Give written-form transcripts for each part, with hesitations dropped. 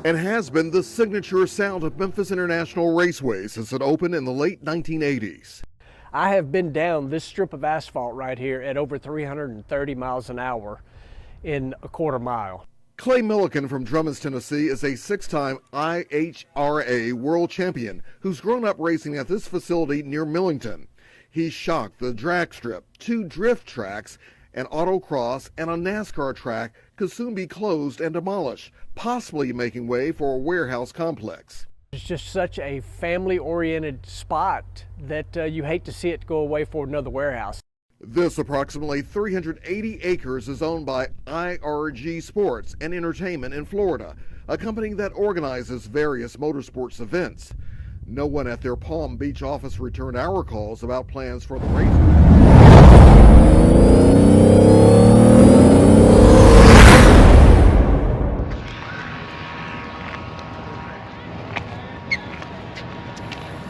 and has been the signature sound of Memphis International Raceway since it opened in the late 1980s. I have been down this strip of asphalt right here at over 330 miles an hour in a quarter mile. Clay Milliken from Drummond, Tennessee is a 6-time IHRA world champion who's grown up racing at this facility near Millington. He's shocked the drag strip, 2 drift tracks, an autocross, and a NASCAR track could soon be closed and demolished, possibly making way for a warehouse complex. It's just such a family-oriented spot that you hate to see it go away for another warehouse. This approximately 380 acres is owned by IRG Sports and Entertainment in Florida, a company that organizes various motorsports events. No one at their Palm Beach office returned our calls about plans for the race.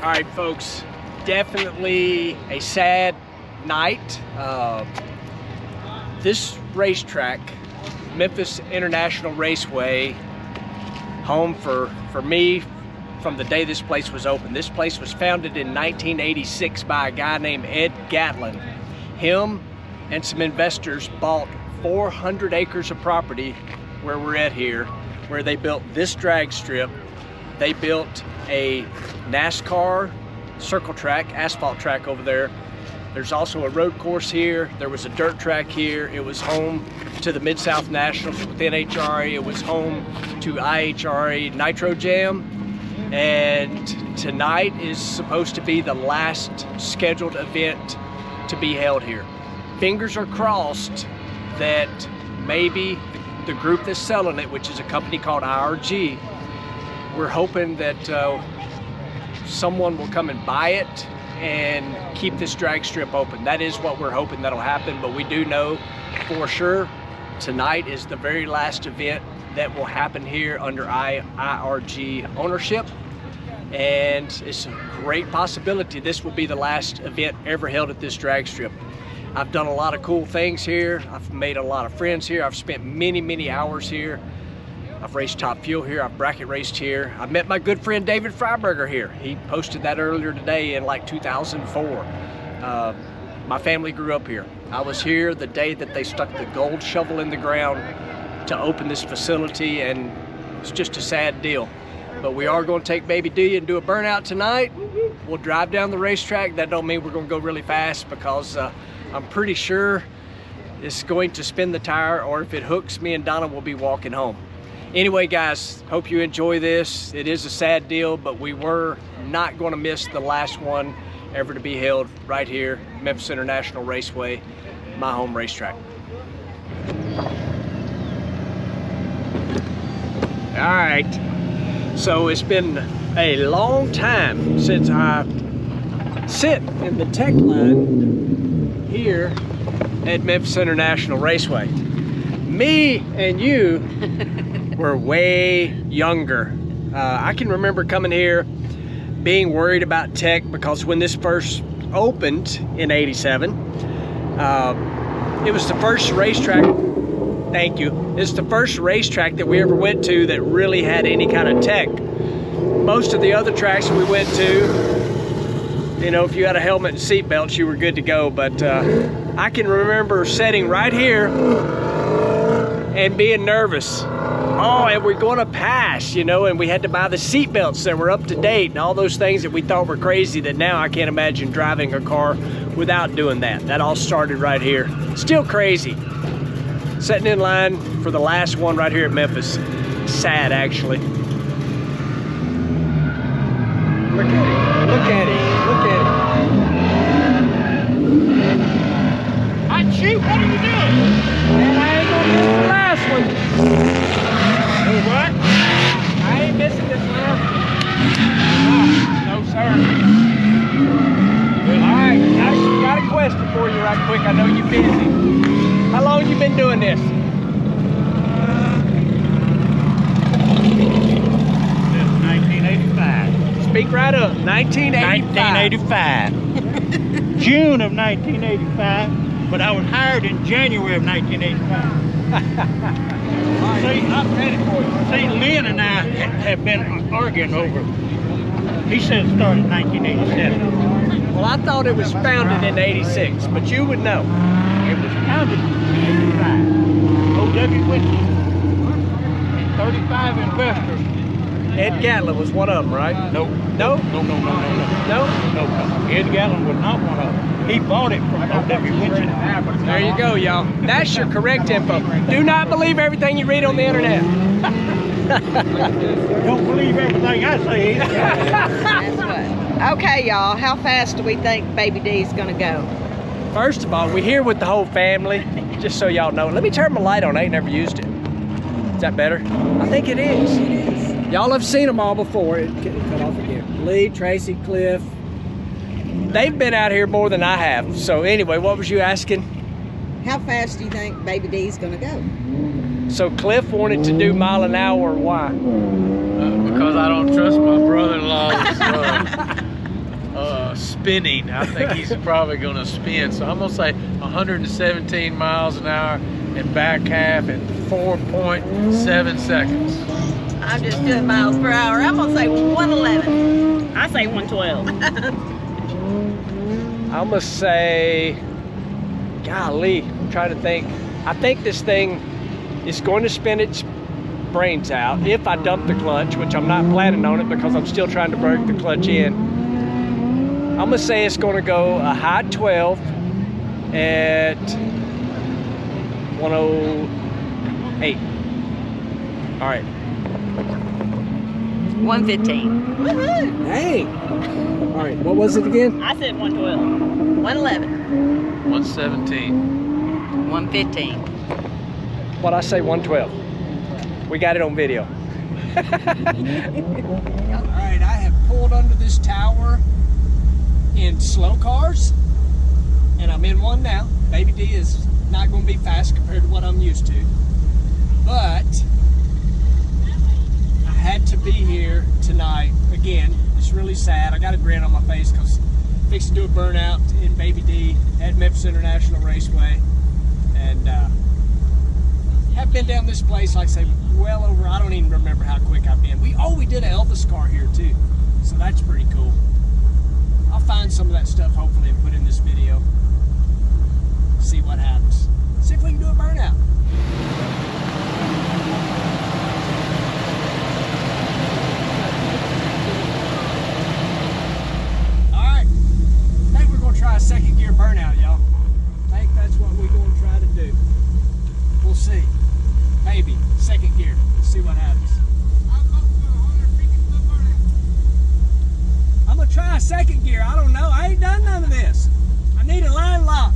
All right, folks, definitely a sad night. This racetrack, Memphis International Raceway, home for me from the day this place was opened. This place was founded in 1986 by a guy named Ed Gatlin. Him and some investors bought 400 acres of property where we're at here, where they built this drag strip. They built a NASCAR circle track, asphalt track over there. There's also a road course here. There was a dirt track here. It was home to the Mid-South Nationals with NHRA. It was home to IHRA Nitro Jam. And tonight is supposed to be the last scheduled event to be held here. Fingers are crossed that maybe the group that's selling it, which is a company called IRG, we're hoping that someone will come and buy it and keep this drag strip open. That is what we're hoping that'll happen, but we do know for sure tonight is the very last event that will happen here under IRG ownership, and it's a great possibility this will be the last event ever held at this drag strip. I've done a lot of cool things here. I've made a lot of friends here. I've spent many hours here. I've raced Top Fuel here. I've bracket raced here. I met my good friend David Freiberger here. He posted that earlier today in like 2004. My family grew up here. I was here the day that they stuck the gold shovel in the ground to open this facility, and it's just a sad deal. But we are going to take Baby D and do a burnout tonight. We'll drive down the racetrack. That don't mean we're going to go really fast, because I'm pretty sure it's going to spin the tire, or if it hooks, me and Donna will be walking home. Anyway, guys, hope you enjoy this. It is a sad deal, but we were not going to miss the last one ever to be held right here, Memphis International Raceway, my home racetrack. All right, so it's been a long time since I sit in the tech line here at Memphis International Raceway. Me and you were way younger. I can remember coming here being worried about tech, because when this first opened in '87, it was the first racetrack. Thank you. It's the first racetrack that we ever went to that really had any kind of tech. Most of the other tracks we went to, you know, if you had a helmet and seat belts, you were good to go. But I can remember sitting right here and being nervous. Oh, and we're going to pass, you know, and we had to buy the seat belts that were up to date and all those things that we thought were crazy, that now I can't imagine driving a car without doing that. That all started right here. Still crazy. Sitting in line for the last one right here at Memphis. Sad, actually. Look at it. Look at it. Look at it. Hot shoot, what are you doing? Man, I ain't gonna miss the last one. Oh, what? I ain't missing this last one. No, sir. All right, I got a question for you right quick. I know you're busy. How long you been doing this? Since 1985. Speak right up. 1985. 1985. June of 1985, but I was hired in January of 1985. See, I'm ready for you. See, Lynn and I have been arguing over. He said it started in 1987. Well, I thought it was founded in 86, but you would know. It was founded in 85. O.W. Whitney and 35 investors. Ed Gatlin was one of them, right? No. No? No. No? No. Ed Gatlin was not one of them. He bought it from O.W. Whitney. There you go, y'all. That's your correct info. Do not believe everything you read on the internet. Don't believe everything I say. That's what. Okay, y'all, how fast do we think Baby D's gonna go? First of all, we're here with the whole family, just so y'all know. Let me turn my light on. I ain't never used it. Is that better? I think it is. It is. Y'all have seen them all before. It cut off again. Lee, Tracy, Cliff. They've been out here more than I have. So anyway, what was you asking? How fast do you think Baby D's gonna go? So Cliff wanted to do mile an hour. Why? Because I don't trust my brother-in-law's spinning. I think he's probably going to spin. So I'm going to say 117 miles an hour and back half in 4.7 seconds. I'm just doing miles per hour. I'm gonna say 111. I say 112. I'm gonna say, golly, I'm trying to think. I think this thing is going to spin its brains out if I dump the clutch, which I'm not planning on it because I'm still trying to break the clutch in. I'm gonna say it's gonna go a high 12 at 108. All right. 115. Woohoo! Dang. All right, what was it again? I said 112. 111. 117. 115. What I say, 112. We got it on video. All right, I have pulled under this tower in slow cars, and I'm in one now. Baby D is not going to be fast compared to what I'm used to, but I had to be here tonight. Again, it's really sad. I got a grin on my face because I'm fixing to do a burnout in Baby D at Memphis International Raceway, and have been down this place, like I say, well over, I don't even remember how quick I've been. We did an Elvis car here too, so that's pretty cool. I'll find some of that stuff hopefully and put in this video. See what happens. See if we can do a burnout. Alright, I think we're going to try a second gear burnout, y'all. I think that's what we're going to try to do. We'll see. Maybe. Second gear. Let's see what happens. I'm going to try a second gear. I don't know. I ain't done none of this. I need a line lock.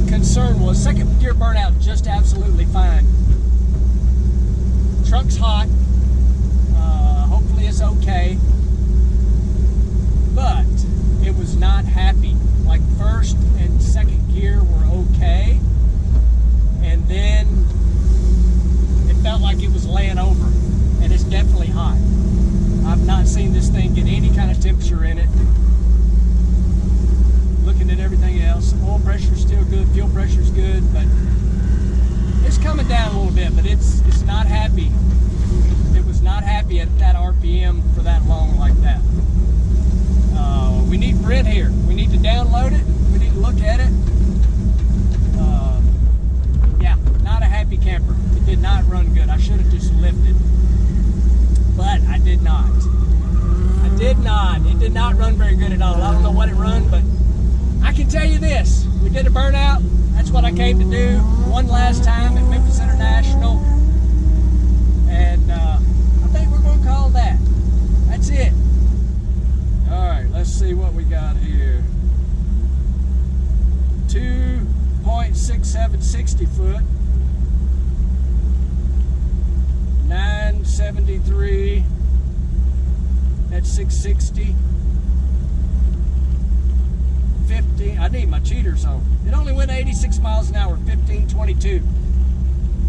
Concern was second gear burnout just absolutely fine. Truck's hot. Hopefully it's okay. But it was not happy. Like first and second gear were okay. And then it felt like it was laying over. And it's definitely hot. I've not seen this thing get any kind of temperature in it. Looking at everything else, oil pressure's still good, fuel pressure's good, but it's coming down a little bit, but it's not happy. It was not happy at that RPM for that long like that. We need Brent here. We need to download it. We need to look at it. Yeah, not a happy camper. It did not run good. I should have just lifted, but I did not. I did not. It did not run very good at all. I don't know what it run, but I can tell you this. We did a burnout. That's what I came to do one last time at Memphis International. And I think we're going to call that. That's it. All right, let's see what we got here. 2.67 60 foot. 973 at 660. 50. I need my cheaters on. It only went 86 miles an hour, 1522.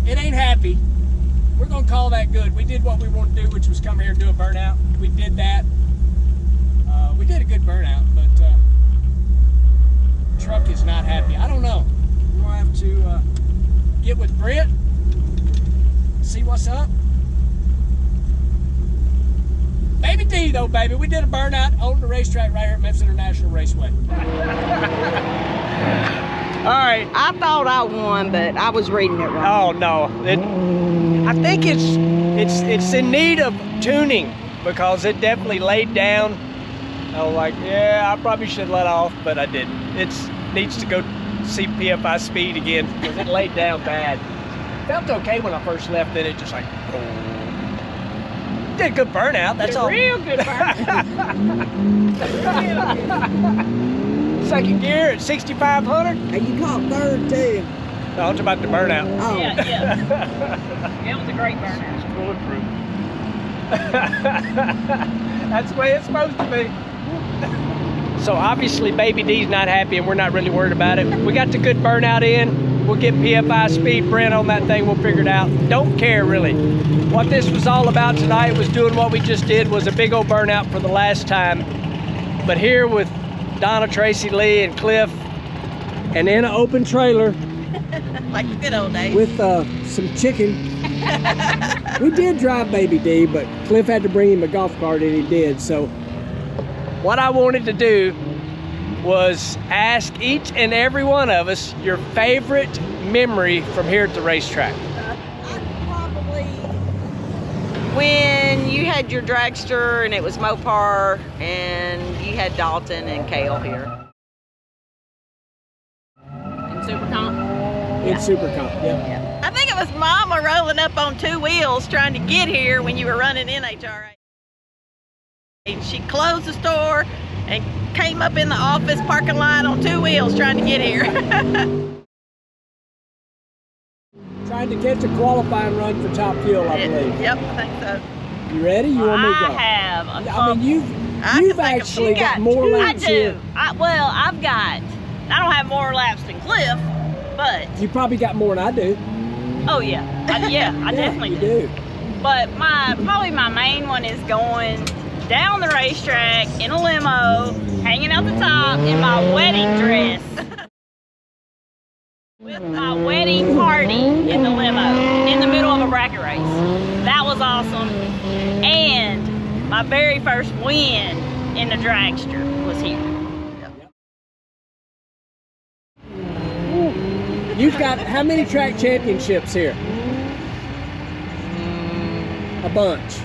It ain't happy. We're gonna call that good. We did what we wanted to do, which was come here and do a burnout. We did that. We did a good burnout, but truck is not happy. I don't know. We're gonna have to get with Brent, see what's up. Baby D though, baby. We did a burnout on the racetrack right here at Memphis International Raceway. All right. I thought I won, but I was reading it wrong. Oh no. I think it's in need of tuning because it definitely laid down. I was like, yeah, I probably should let off, but I didn't. It needs to go see PFI speed again because it laid down bad. Felt okay when I first left it. It just like, oh. Did a good burnout, that's all. Real good burnout. Second gear at 6,500. And you caught third too. No, it's about the burnout. Oh. Yeah. It was a great burnout. It's bulletproof. That's the way it's supposed to be. So obviously Baby D's not happy and we're not really worried about it. We got the good burnout in. We'll get PFI speed, Brent on that thing, we'll figure it out. Don't care really. What this was all about tonight was doing what we just did, was a big old burnout for the last time. But here with Donna, Tracy, Lee, and Cliff, and in an open trailer. Like the good old days. With some chicken. We did drive Baby D, but Cliff had to bring him a golf cart and he did. So what I wanted to do was ask each and every one of us your favorite memory from here at the racetrack. Probably when you had your dragster and it was Mopar and you had Dalton and Kale here. In Super Comp. In Super Comp, yep. Yeah. I think it was Mama rolling up on two wheels trying to get here when you were running NHRA. And she closed the store and came up in the office parking lot on two wheels trying to get here. Trying to catch a qualifying run for Top Fuel, I believe. Yep, I think so. You ready? You want me to go? I have a couple. I mean, you've actually got more laps here. I don't have more laps than Cliff, but You probably got more than I do. oh yeah, I definitely you do. But probably my main one is going down the racetrack in a limo, hanging out the top in my wedding dress. With my wedding party in the limo, in the middle of a bracket race. That was awesome. And my very first win in the dragster was here. You've got how many track championships here? A bunch.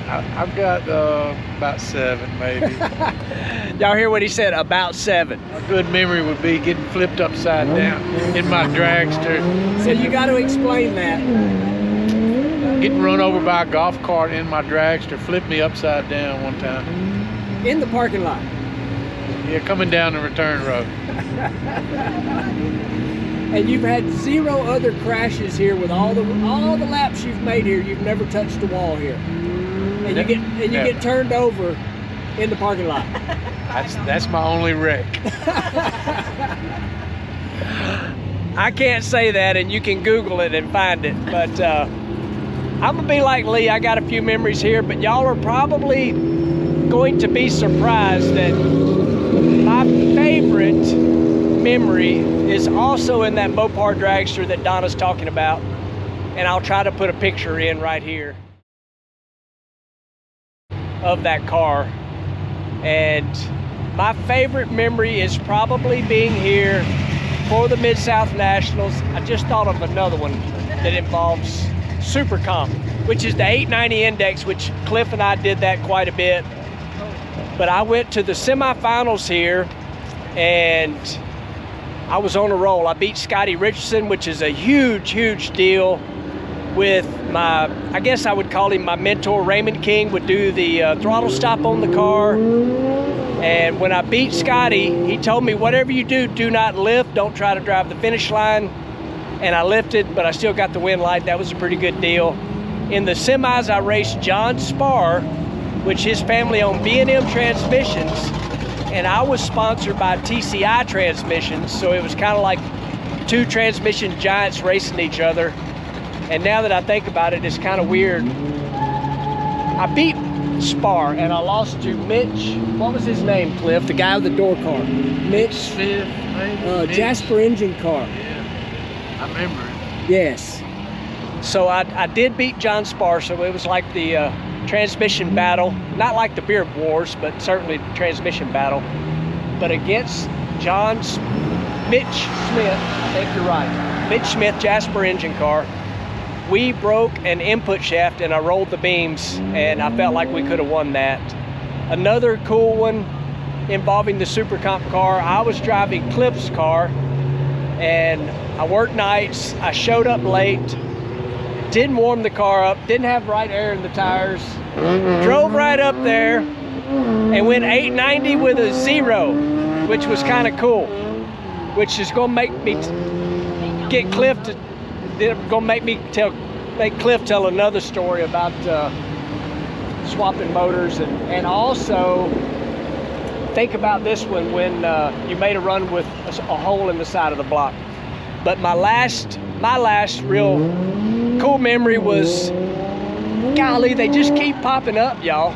I've got about 7 maybe. Y'all hear what he said? About 7. A good memory would be getting flipped upside down in my dragster. So you got to explain that. Getting run over by a golf cart in my dragster flipped me upside down one time. In the parking lot. Yeah, coming down the return road. And you've had 0 other crashes here with all the laps you've made here. You've never touched the wall here. And you get turned over in the parking lot. That's my only wreck. I can't say that, and you can Google it and find it. But I'm gonna be like Lee, I got a few memories here, but y'all are probably going to be surprised that my favorite memory is also in that Mopar dragster that Donna's talking about, and I'll try to put a picture in right here of that car. And my favorite memory is probably being here for the Mid-South Nationals. I just thought of another one that involves Super Comp, which is the 890 Index, which Cliff and I did that quite a bit. But I went to the semifinals here and I was on a roll. I beat Scotty Richardson, which is a huge, huge deal, with my, I guess I would call him my mentor. Raymond King would do the throttle stop on the car. And when I beat Scotty, he told me, whatever you do, do not lift. Don't try to drive the finish line. And I lifted, but I still got the win light. That was a pretty good deal. In the semis, I raced John Spar, which his family owned B&M Transmissions. And I was sponsored by TCI Transmissions. So it was kind of like two transmission giants racing each other. And now that I think about it, it's kind of weird. I beat Spar and I lost to Mitch, what was his name, Cliff? The guy with the door car. Mitch Smith, maybe? Jasper engine car. Yeah, I remember it. Yes. So I did beat John Spar, so it was like the transmission battle. Not like the beer wars, but certainly the transmission battle. But against Mitch Smith, I think you're right. Mitch Smith, Jasper engine car. We broke an input shaft and I rolled the beams, and I felt like we could have won that. Another cool one involving the Super Comp car, I was driving Cliff's car and I worked nights. I showed up late, didn't warm the car up, didn't have right air in the tires, drove right up there and went 890 with a 0, which was kind of cool, which is gonna make me get Cliff to, gonna make Cliff tell another story about swapping motors, and also think about this one when you made a run with a hole in the side of the block. But my last real cool memory was, golly, they just keep popping up, y'all.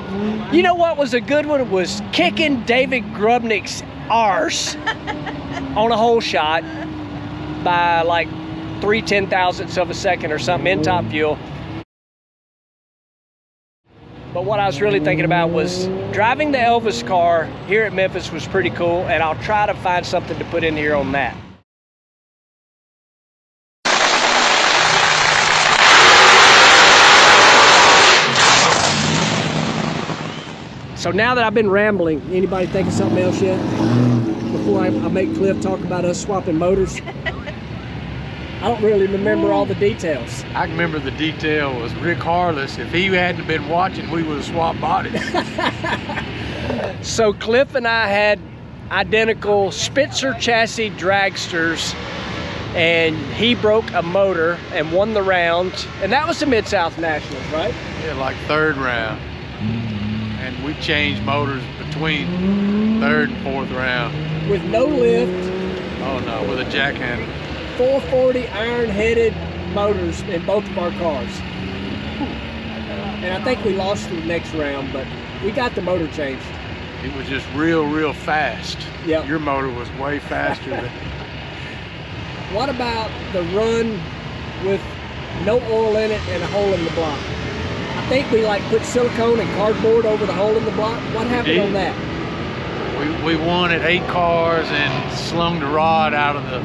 You know what was a good one? It was kicking David Grubnick's arse on a hole shot by like 3/10,000ths of a second or something in top fuel. But what I was really thinking about was driving the Elvis car here at Memphis was pretty cool, and I'll try to find something to put in here on that. So now that I've been rambling, anybody think of something else yet? Before I make Cliff talk about us swapping motors? I don't really remember all the details. I remember the detail was Rick Harless. If he hadn't been watching, we would have swapped bodies. So Cliff and I had identical Spitzer chassis dragsters, and he broke a motor and won the round. And that was the Mid-South Nationals, right? Yeah, like third round. And we changed motors between third and fourth round. With no lift. Oh no, with a jackhammer. 440 iron-headed motors in both of our cars. And I think we lost the next round, but we got the motor changed. It was just real fast. Yep. Your motor was way faster than... What about the run with no oil in it and a hole in the block? I think we like put silicone and cardboard over the hole in the block. What happened on that? We won at 8 cars and slung the rod out of the...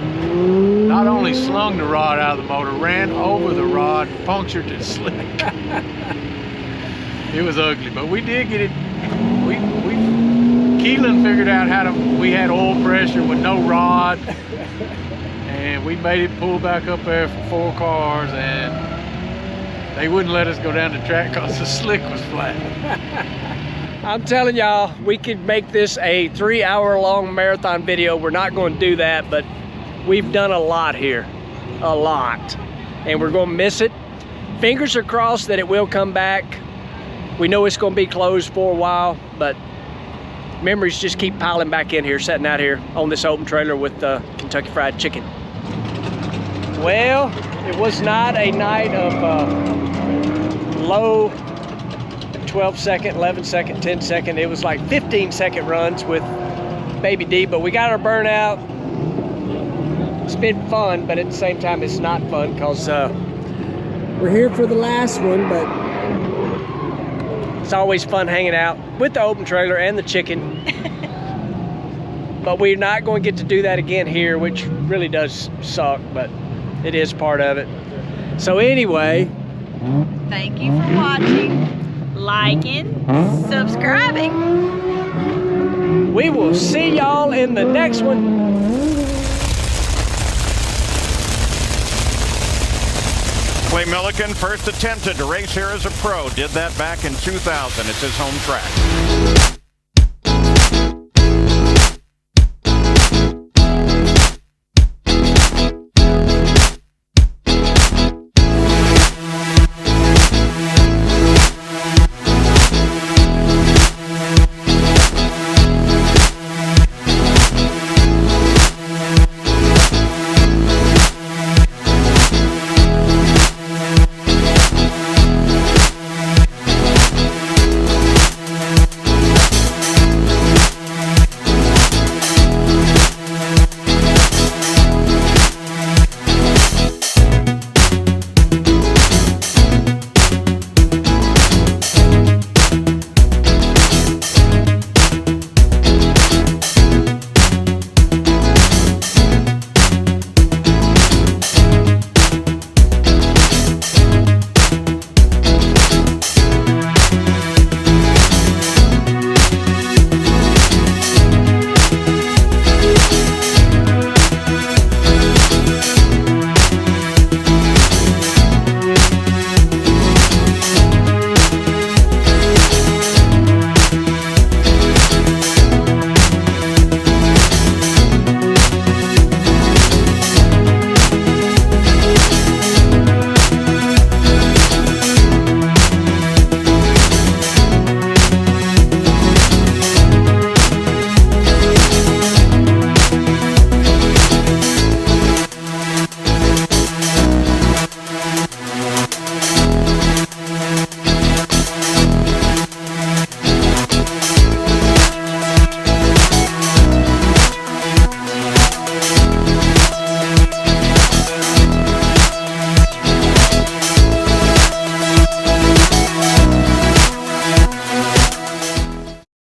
Not only slung the rod out of the motor, ran over the rod, punctured the slick. It was ugly, but we did get it. Keelan figured out how to... We had oil pressure with no rod, and we made it pull back up there for 4 cars, and they wouldn't let us go down the track because the slick was flat. I'm telling y'all, we could make this a 3-hour-long marathon video. We're not going to do that, but we've done a lot here, a lot, and we're going to miss it. Fingers are crossed that it will come back. We know it's going to be closed for a while, but memories just keep piling back in here, sitting out here on this open trailer with Kentucky Fried Chicken. Well, it was not a night of low 12 second, 11 second, 10 second. It was like 15 second runs with Baby D, but we got our burnout. It's been fun, but at the same time, it's not fun because we're here for the last one, but it's always fun hanging out with the open trailer and the chicken. But we're not going to get to do that again here, which really does suck, but it is part of it. So anyway, Thank you for watching, Liking. subscribing. we will see y'all in the next one. Clay Milliken first attempted to race here as a pro. Did that back in 2000. It's his home track.